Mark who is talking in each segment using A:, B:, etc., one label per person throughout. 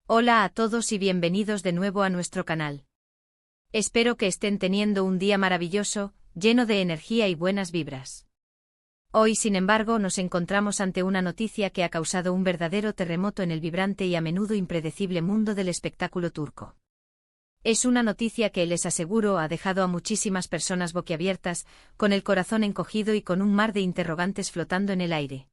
A: Hola a todos y bienvenidos de nuevo a nuestro canal. Espero que estén teniendo un día maravilloso, lleno de energía y buenas vibras. Hoy, sin embargo, nos encontramos ante una noticia que ha causado un verdadero terremoto en el vibrante y a menudo impredecible mundo del espectáculo turco. Es una noticia que, les aseguro, ha dejado a muchísimas personas boquiabiertas, con el corazón encogido y con un mar de interrogantes flotando en el aire.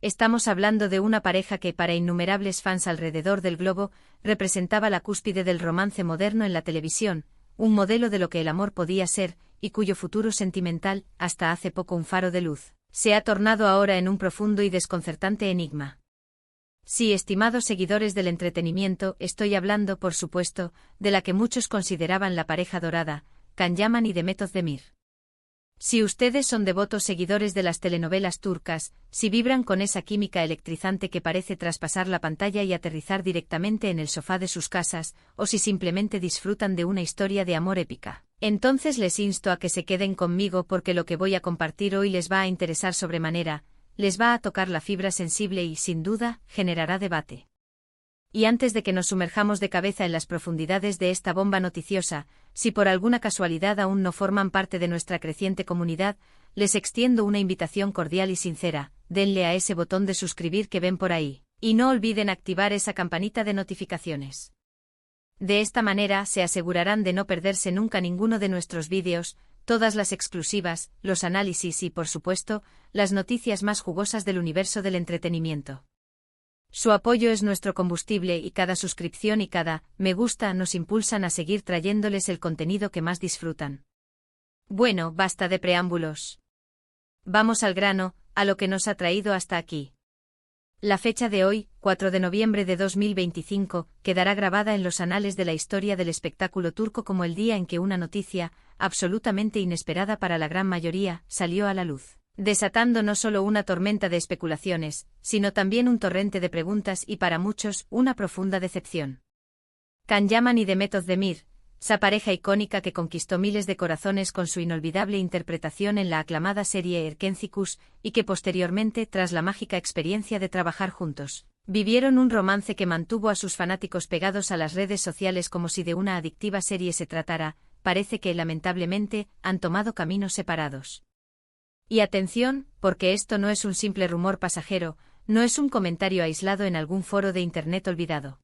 A: Estamos hablando de una pareja que, para innumerables fans alrededor del globo, representaba la cúspide del romance moderno en la televisión, un modelo de lo que el amor podía ser, y cuyo futuro sentimental, hasta hace poco un faro de luz, se ha tornado ahora en un profundo y desconcertante enigma. Sí, estimados seguidores del entretenimiento, estoy hablando, por supuesto, de la que muchos consideraban la pareja dorada, Can Yaman y Demet Özdemir. Si ustedes son devotos seguidores de las telenovelas turcas, si vibran con esa química electrizante que parece traspasar la pantalla y aterrizar directamente en el sofá de sus casas, o si simplemente disfrutan de una historia de amor épica, entonces les insto a que se queden conmigo porque lo que voy a compartir hoy les va a interesar sobremanera, les va a tocar la fibra sensible y, sin duda, generará debate. Y antes de que nos sumerjamos de cabeza en las profundidades de esta bomba noticiosa, si por alguna casualidad aún no forman parte de nuestra creciente comunidad, les extiendo una invitación cordial y sincera: denle a ese botón de suscribir que ven por ahí, y no olviden activar esa campanita de notificaciones. De esta manera se asegurarán de no perderse nunca ninguno de nuestros vídeos, todas las exclusivas, los análisis y, por supuesto, las noticias más jugosas del universo del entretenimiento. Su apoyo es nuestro combustible y cada suscripción y cada me gusta nos impulsan a seguir trayéndoles el contenido que más disfrutan. Bueno, basta de preámbulos. Vamos al grano, a lo que nos ha traído hasta aquí. La fecha de hoy, 4 de noviembre de 2025, quedará grabada en los anales de la historia del espectáculo turco como el día en que una noticia, absolutamente inesperada para la gran mayoría, salió a la luz, desatando no solo una tormenta de especulaciones, sino también un torrente de preguntas y, para muchos, una profunda decepción. Can Yaman y Demet Özdemir, esa pareja icónica que conquistó miles de corazones con su inolvidable interpretación en la aclamada serie Erkenzikuş, y que posteriormente, tras la mágica experiencia de trabajar juntos, vivieron un romance que mantuvo a sus fanáticos pegados a las redes sociales como si de una adictiva serie se tratara, parece que, lamentablemente, han tomado caminos separados. Y atención, porque esto no es un simple rumor pasajero, no es un comentario aislado en algún foro de Internet olvidado.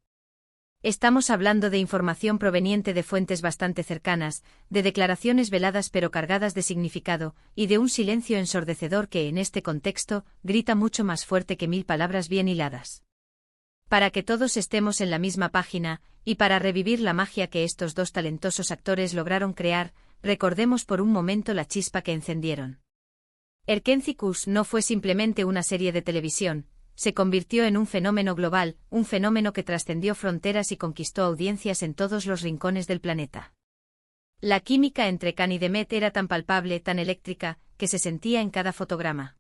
A: Estamos hablando de información proveniente de fuentes bastante cercanas, de declaraciones veladas pero cargadas de significado, y de un silencio ensordecedor que, en este contexto, grita mucho más fuerte que 1000 palabras bien hiladas. Para que todos estemos en la misma página, y para revivir la magia que estos dos talentosos actores lograron crear, recordemos por un momento la chispa que encendieron. Erkenzikuş no fue simplemente una serie de televisión, se convirtió en un fenómeno global, un fenómeno que trascendió fronteras y conquistó audiencias en todos los rincones del planeta. La química entre Can y Demet era tan palpable, tan eléctrica, que se sentía en cada fotograma.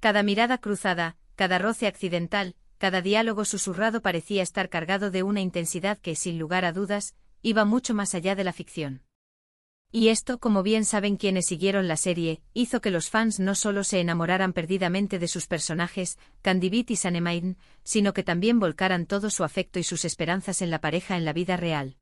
A: Cada mirada cruzada, cada roce accidental, cada diálogo susurrado parecía estar cargado de una intensidad que, sin lugar a dudas, iba mucho más allá de la ficción. Y esto, como bien saben quienes siguieron la serie, hizo que los fans no solo se enamoraran perdidamente de sus personajes, Candivit y Sanemane, sino que también volcaran todo su afecto y sus esperanzas en la pareja en la vida real.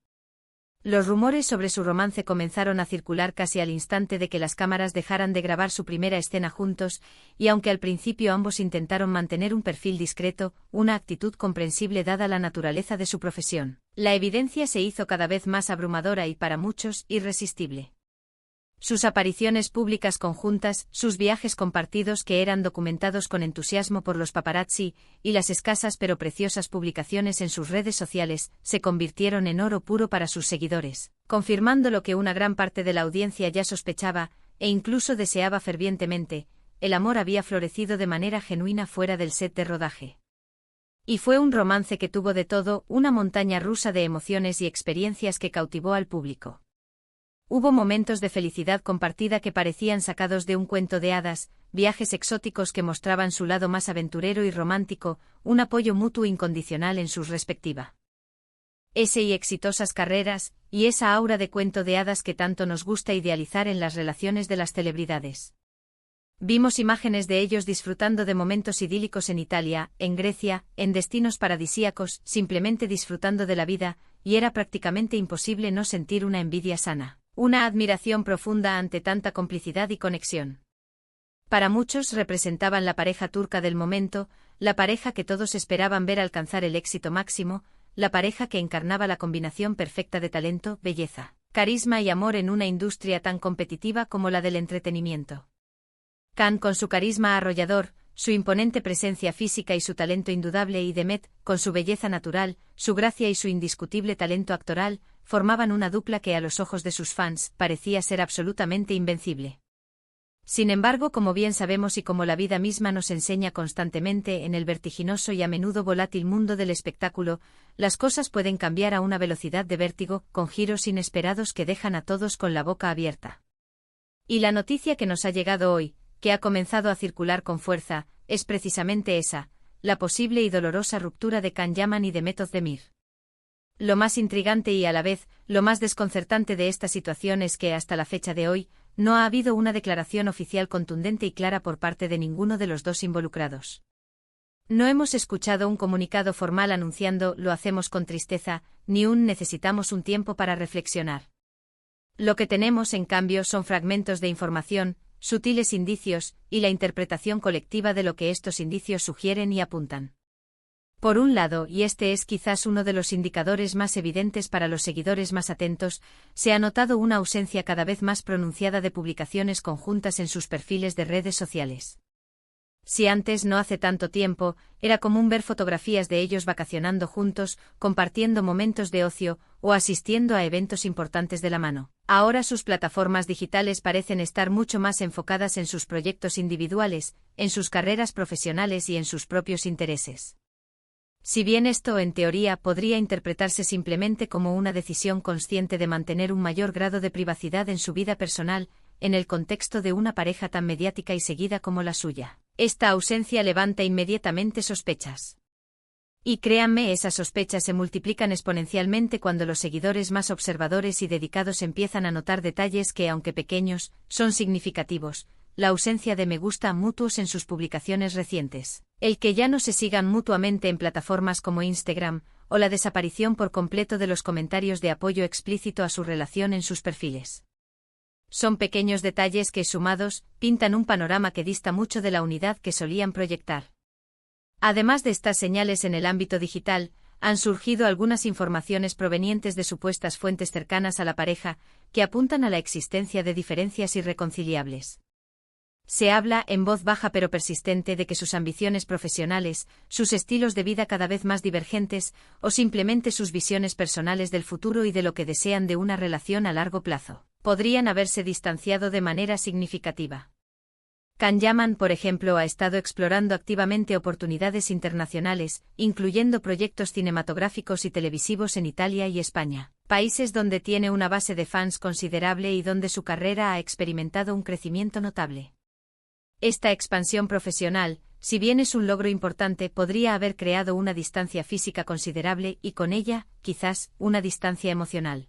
A: Los rumores sobre su romance comenzaron a circular casi al instante de que las cámaras dejaran de grabar su primera escena juntos, y aunque al principio ambos intentaron mantener un perfil discreto, una actitud comprensible dada la naturaleza de su profesión, la evidencia se hizo cada vez más abrumadora y, para muchos, irresistible. Sus apariciones públicas conjuntas, sus viajes compartidos que eran documentados con entusiasmo por los paparazzi, y las escasas pero preciosas publicaciones en sus redes sociales, se convirtieron en oro puro para sus seguidores, confirmando lo que una gran parte de la audiencia ya sospechaba, e incluso deseaba fervientemente: el amor había florecido de manera genuina fuera del set de rodaje. Y fue un romance que tuvo de todo, una montaña rusa de emociones y experiencias que cautivó al público. Hubo momentos de felicidad compartida que parecían sacados de un cuento de hadas, viajes exóticos que mostraban su lado más aventurero y romántico, un apoyo mutuo incondicional en sus respectivas y exitosas carreras, y esa aura de cuento de hadas que tanto nos gusta idealizar en las relaciones de las celebridades. Vimos imágenes de ellos disfrutando de momentos idílicos en Italia, en Grecia, en destinos paradisíacos, simplemente disfrutando de la vida, y era prácticamente imposible no sentir una envidia sana, una admiración profunda ante tanta complicidad y conexión. Para muchos representaban la pareja turca del momento, la pareja que todos esperaban ver alcanzar el éxito máximo, la pareja que encarnaba la combinación perfecta de talento, belleza, carisma y amor en una industria tan competitiva como la del entretenimiento. Can con su carisma arrollador, su imponente presencia física y su talento indudable, y Demet, con su belleza natural, su gracia y su indiscutible talento actoral, formaban una dupla que a los ojos de sus fans parecía ser absolutamente invencible. Sin embargo, como bien sabemos y como la vida misma nos enseña constantemente en el vertiginoso y a menudo volátil mundo del espectáculo, las cosas pueden cambiar a una velocidad de vértigo, con giros inesperados que dejan a todos con la boca abierta. Y la noticia que nos ha llegado hoy, que ha comenzado a circular con fuerza, es precisamente esa, la posible y dolorosa ruptura de Can Yaman y Demet Özdemir. Lo más intrigante y a la vez, lo más desconcertante de esta situación es que hasta la fecha de hoy, no ha habido una declaración oficial contundente y clara por parte de ninguno de los dos involucrados. No hemos escuchado un comunicado formal anunciando "lo hacemos con tristeza", ni un "necesitamos un tiempo para reflexionar". Lo que tenemos, en cambio, son fragmentos de información, sutiles indicios, y la interpretación colectiva de lo que estos indicios sugieren y apuntan. Por un lado, y este es quizás uno de los indicadores más evidentes para los seguidores más atentos, se ha notado una ausencia cada vez más pronunciada de publicaciones conjuntas en sus perfiles de redes sociales. Si antes, no hace tanto tiempo, era común ver fotografías de ellos vacacionando juntos, compartiendo momentos de ocio, o asistiendo a eventos importantes de la mano, ahora sus plataformas digitales parecen estar mucho más enfocadas en sus proyectos individuales, en sus carreras profesionales y en sus propios intereses. Si bien esto, en teoría, podría interpretarse simplemente como una decisión consciente de mantener un mayor grado de privacidad en su vida personal, en el contexto de una pareja tan mediática y seguida como la suya, esta ausencia levanta inmediatamente sospechas. Y créanme, esas sospechas se multiplican exponencialmente cuando los seguidores más observadores y dedicados empiezan a notar detalles que, aunque pequeños, son significativos. La ausencia de me gusta mutuos en sus publicaciones recientes, el que ya no se sigan mutuamente en plataformas como Instagram, o la desaparición por completo de los comentarios de apoyo explícito a su relación en sus perfiles. Son pequeños detalles que, sumados, pintan un panorama que dista mucho de la unidad que solían proyectar. Además de estas señales en el ámbito digital, han surgido algunas informaciones provenientes de supuestas fuentes cercanas a la pareja, que apuntan a la existencia de diferencias irreconciliables. Se habla, en voz baja pero persistente, de que sus ambiciones profesionales, sus estilos de vida cada vez más divergentes, o simplemente sus visiones personales del futuro y de lo que desean de una relación a largo plazo, podrían haberse distanciado de manera significativa. Can Yaman, por ejemplo, ha estado explorando activamente oportunidades internacionales, incluyendo proyectos cinematográficos y televisivos en Italia y España, países donde tiene una base de fans considerable y donde su carrera ha experimentado un crecimiento notable. Esta expansión profesional, si bien es un logro importante, podría haber creado una distancia física considerable y, con ella, quizás, una distancia emocional.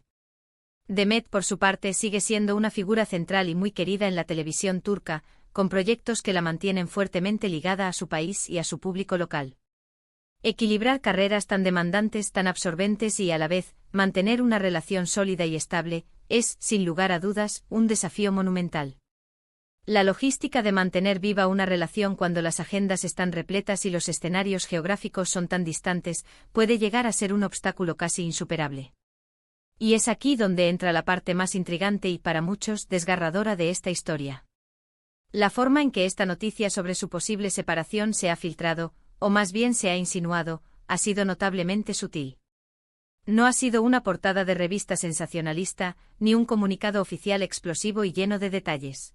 A: Demet, por su parte, sigue siendo una figura central y muy querida en la televisión turca, con proyectos que la mantienen fuertemente ligada a su país y a su público local. Equilibrar carreras tan demandantes, tan absorbentes y, a la vez, mantener una relación sólida y estable, es, sin lugar a dudas, un desafío monumental. La logística de mantener viva una relación cuando las agendas están repletas y los escenarios geográficos son tan distantes, puede llegar a ser un obstáculo casi insuperable. Y es aquí donde entra la parte más intrigante y, para muchos, desgarradora de esta historia. La forma en que esta noticia sobre su posible separación se ha filtrado, o más bien se ha insinuado, ha sido notablemente sutil. No ha sido una portada de revista sensacionalista, ni un comunicado oficial explosivo y lleno de detalles.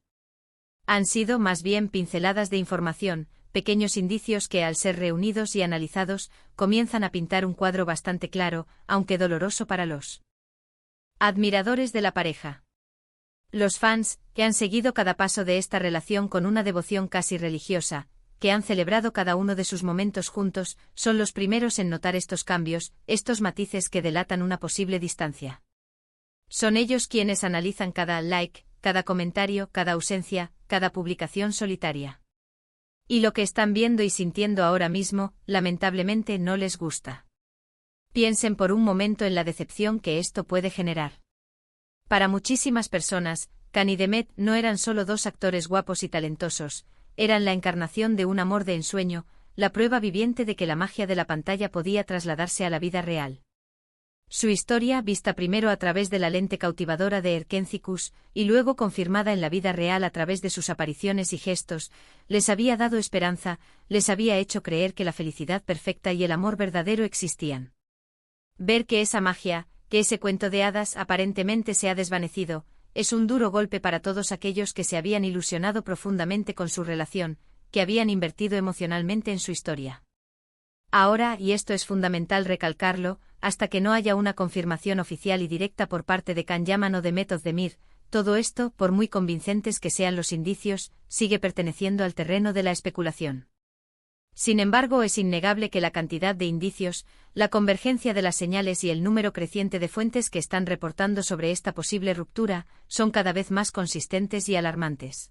A: Han sido más bien pinceladas de información, pequeños indicios que, al ser reunidos y analizados, comienzan a pintar un cuadro bastante claro, aunque doloroso para los admiradores de la pareja. Los fans, que han seguido cada paso de esta relación con una devoción casi religiosa, que han celebrado cada uno de sus momentos juntos, son los primeros en notar estos cambios, estos matices que delatan una posible distancia. Son ellos quienes analizan cada like, cada comentario, cada ausencia, cada publicación solitaria. Y lo que están viendo y sintiendo ahora mismo, lamentablemente no les gusta. Piensen por un momento en la decepción que esto puede generar. Para muchísimas personas, Khan y Demet no eran solo dos actores guapos y talentosos, eran la encarnación de un amor de ensueño, la prueba viviente de que la magia de la pantalla podía trasladarse a la vida real. Su historia, vista primero a través de la lente cautivadora de Erkencikus, y luego confirmada en la vida real a través de sus apariciones y gestos, les había dado esperanza, les había hecho creer que la felicidad perfecta y el amor verdadero existían. Ver que esa magia, que ese cuento de hadas aparentemente se ha desvanecido, es un duro golpe para todos aquellos que se habían ilusionado profundamente con su relación, que habían invertido emocionalmente en su historia. Ahora, y esto es fundamental recalcarlo, hasta que no haya una confirmación oficial y directa por parte de Can Yaman o de Mehmet Özdemir, todo esto, por muy convincentes que sean los indicios, sigue perteneciendo al terreno de la especulación. Sin embargo, es innegable que la cantidad de indicios, la convergencia de las señales y el número creciente de fuentes que están reportando sobre esta posible ruptura, son cada vez más consistentes y alarmantes.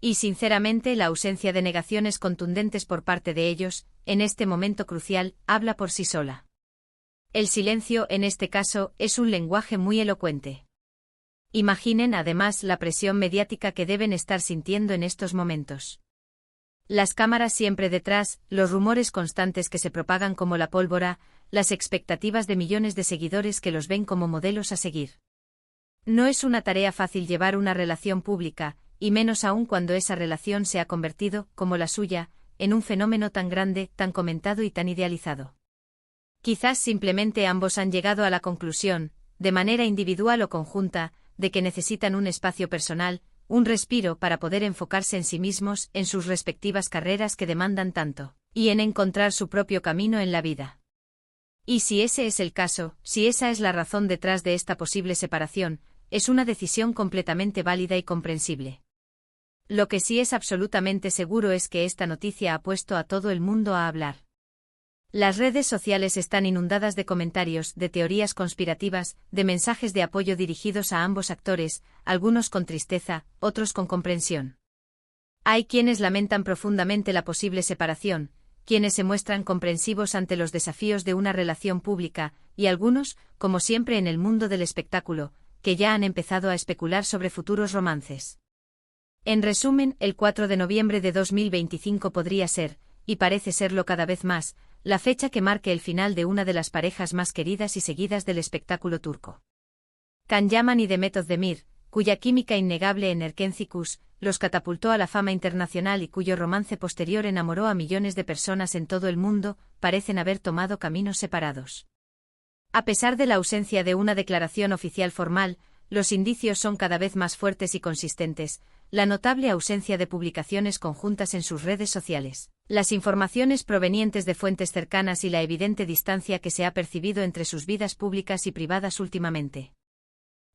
A: Y sinceramente, la ausencia de negaciones contundentes por parte de ellos, en este momento crucial, habla por sí sola. El silencio, en este caso, es un lenguaje muy elocuente. Imaginen además la presión mediática que deben estar sintiendo en estos momentos. Las cámaras siempre detrás, los rumores constantes que se propagan como la pólvora, las expectativas de millones de seguidores que los ven como modelos a seguir. No es una tarea fácil llevar una relación pública, y menos aún cuando esa relación se ha convertido, como la suya, en un fenómeno tan grande, tan comentado y tan idealizado. Quizás simplemente ambos han llegado a la conclusión, de manera individual o conjunta, de que necesitan un espacio personal, un respiro para poder enfocarse en sí mismos, en sus respectivas carreras que demandan tanto, y en encontrar su propio camino en la vida. Y si ese es el caso, si esa es la razón detrás de esta posible separación, es una decisión completamente válida y comprensible. Lo que sí es absolutamente seguro es que esta noticia ha puesto a todo el mundo a hablar. Las redes sociales están inundadas de comentarios, de teorías conspirativas, de mensajes de apoyo dirigidos a ambos actores, algunos con tristeza, otros con comprensión. Hay quienes lamentan profundamente la posible separación, quienes se muestran comprensivos ante los desafíos de una relación pública, y algunos, como siempre en el mundo del espectáculo, que ya han empezado a especular sobre futuros romances. En resumen, el 4 de noviembre de 2025 podría ser, y parece serlo cada vez más, la fecha que marque el final de una de las parejas más queridas y seguidas del espectáculo turco. Can Yaman y Demet Özdemir, cuya química innegable en Erkencikus los catapultó a la fama internacional y cuyo romance posterior enamoró a millones de personas en todo el mundo, parecen haber tomado caminos separados. A pesar de la ausencia de una declaración oficial formal, los indicios son cada vez más fuertes y consistentes, la notable ausencia de publicaciones conjuntas en sus redes sociales, las informaciones provenientes de fuentes cercanas y la evidente distancia que se ha percibido entre sus vidas públicas y privadas últimamente.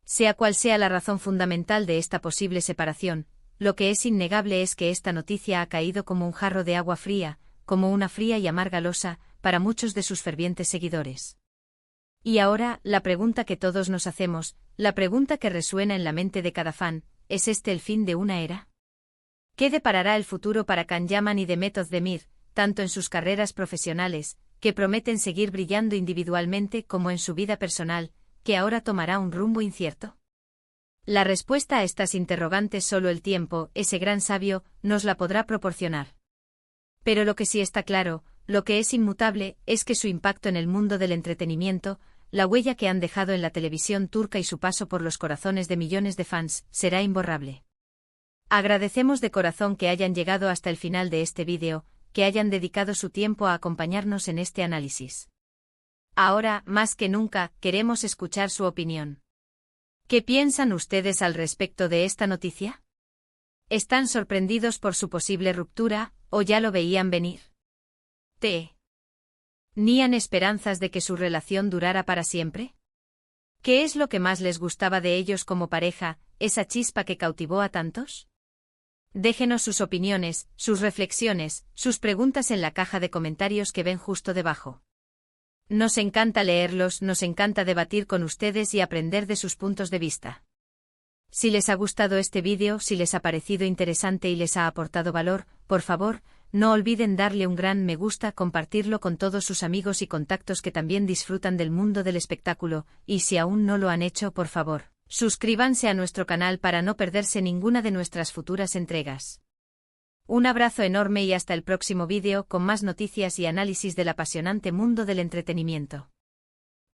A: Sea cual sea la razón fundamental de esta posible separación, lo que es innegable es que esta noticia ha caído como un jarro de agua fría, como una fría y amarga losa, para muchos de sus fervientes seguidores. Y ahora, la pregunta que todos nos hacemos, la pregunta que resuena en la mente de cada fan, ¿es este el fin de una era? ¿Qué deparará el futuro para Can Yaman y Demet Özdemir, tanto en sus carreras profesionales, que prometen seguir brillando individualmente, como en su vida personal, que ahora tomará un rumbo incierto? La respuesta a estas interrogantes solo el tiempo, ese gran sabio, nos la podrá proporcionar. Pero lo que sí está claro, lo que es inmutable, es que su impacto en el mundo del entretenimiento, la huella que han dejado en la televisión turca y su paso por los corazones de millones de fans, será imborrable. Agradecemos de corazón que hayan llegado hasta el final de este vídeo, que hayan dedicado su tiempo a acompañarnos en este análisis. Ahora, más que nunca, queremos escuchar su opinión. ¿Qué piensan ustedes al respecto de esta noticia? ¿Están sorprendidos por su posible ruptura, o ya lo veían venir? ¿Tenían esperanzas de que su relación durara para siempre? ¿Qué es lo que más les gustaba de ellos como pareja, esa chispa que cautivó a tantos? Déjenos sus opiniones, sus reflexiones, sus preguntas en la caja de comentarios que ven justo debajo. Nos encanta leerlos, nos encanta debatir con ustedes y aprender de sus puntos de vista. Si les ha gustado este vídeo, si les ha parecido interesante y les ha aportado valor, por favor, no olviden darle un gran me gusta, compartirlo con todos sus amigos y contactos que también disfrutan del mundo del espectáculo, y si aún no lo han hecho, por favor, suscríbanse a nuestro canal para no perderse ninguna de nuestras futuras entregas. Un abrazo enorme y hasta el próximo vídeo con más noticias y análisis del apasionante mundo del entretenimiento.